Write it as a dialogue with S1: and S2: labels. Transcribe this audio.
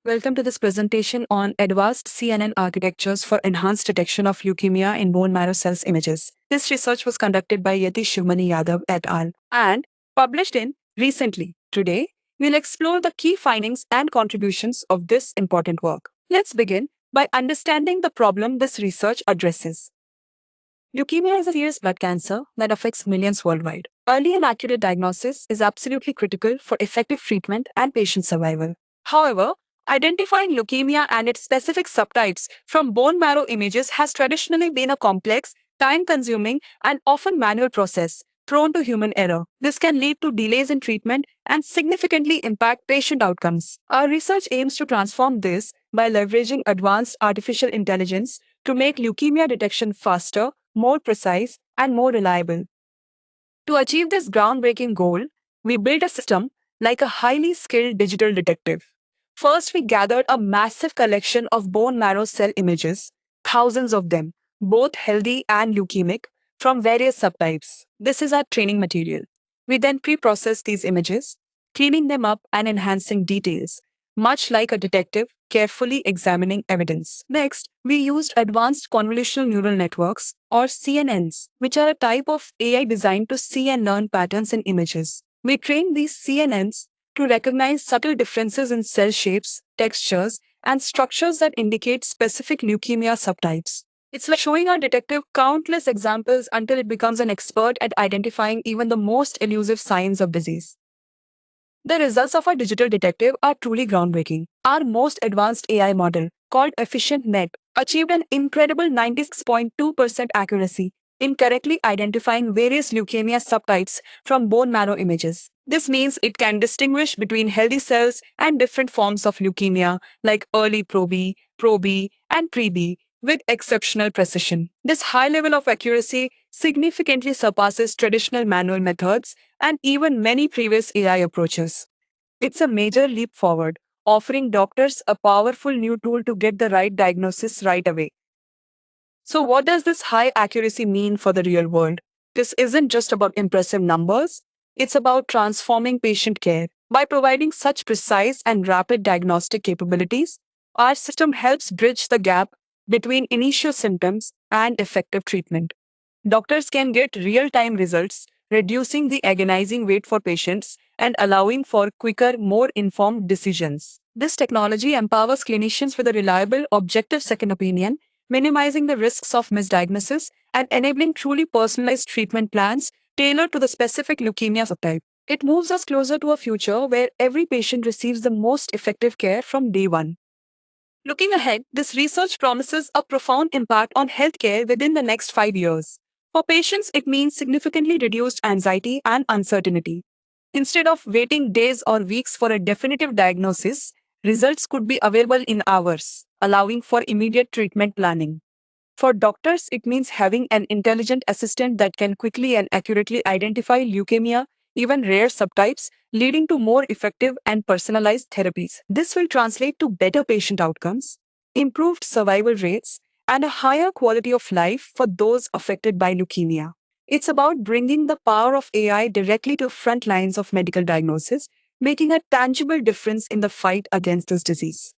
S1: Welcome to this presentation on advanced CNN architectures for enhanced detection of leukemia in bone marrow cells images. This research was conducted by Yati Shivmani Yadav et al. And published in Recently. Today, we'll explore the key findings and contributions of this important work. Let's begin by understanding the problem this research addresses. Leukemia is a serious blood cancer that affects millions worldwide. Early and accurate diagnosis is absolutely critical for effective treatment and patient survival. However, identifying leukemia and its specific subtypes from bone marrow images has traditionally been a complex, time-consuming, and often manual process, prone to human error. This can lead to delays in treatment and significantly impact patient outcomes. Our research aims to transform this by leveraging advanced artificial intelligence to make leukemia detection faster, more precise, and more reliable. To achieve this groundbreaking goal, we built a system like a highly skilled digital detective. First, we gathered a massive collection of bone marrow cell images, thousands of them, both healthy and leukemic, from various subtypes. This is our training material. We then pre-processed these images, cleaning them up and enhancing details, much like a detective carefully examining evidence. Next, we used advanced convolutional neural networks, or CNNs, which are a type of AI designed to see and learn patterns in images. We trained these CNNs to recognize subtle differences in cell shapes, textures, and structures that indicate specific leukemia subtypes. It's like showing our detective countless examples until it becomes an expert at identifying even the most elusive signs of disease. The results of our digital detective are truly groundbreaking. Our most advanced AI model, called EfficientNet, achieved an incredible 96.2% accuracy in correctly identifying various leukemia subtypes from bone marrow images. This means it can distinguish between healthy cells and different forms of leukemia like early pro-B, pro-B, and pre-B with exceptional precision. This high level of accuracy significantly surpasses traditional manual methods and even many previous AI approaches. It's a major leap forward, offering doctors a powerful new tool to get the right diagnosis right away. So, what does this high accuracy mean for the real world? This isn't just about impressive numbers, it's about transforming patient care. By providing such precise and rapid diagnostic capabilities, our system helps bridge the gap between initial symptoms and effective treatment. Doctors can get real time results, reducing the agonizing wait for patients and allowing for quicker, more informed decisions. This technology empowers clinicians with a reliable, objective second opinion, minimizing the risks of misdiagnosis and enabling truly personalized treatment plans tailored to the specific leukemia subtype. It moves us closer to a future where every patient receives the most effective care from day one. Looking ahead, this research promises a profound impact on healthcare within the next 5 years. For patients, it means significantly reduced anxiety and uncertainty. Instead of waiting days or weeks for a definitive diagnosis, results could be available in hours, allowing for immediate treatment planning. For doctors, it means having an intelligent assistant that can quickly and accurately identify leukemia, even rare subtypes, leading to more effective and personalized therapies. This will translate to better patient outcomes, improved survival rates, and a higher quality of life for those affected by leukemia. It's about bringing the power of AI directly to front lines of medical diagnosis, making a tangible difference in the fight against this disease.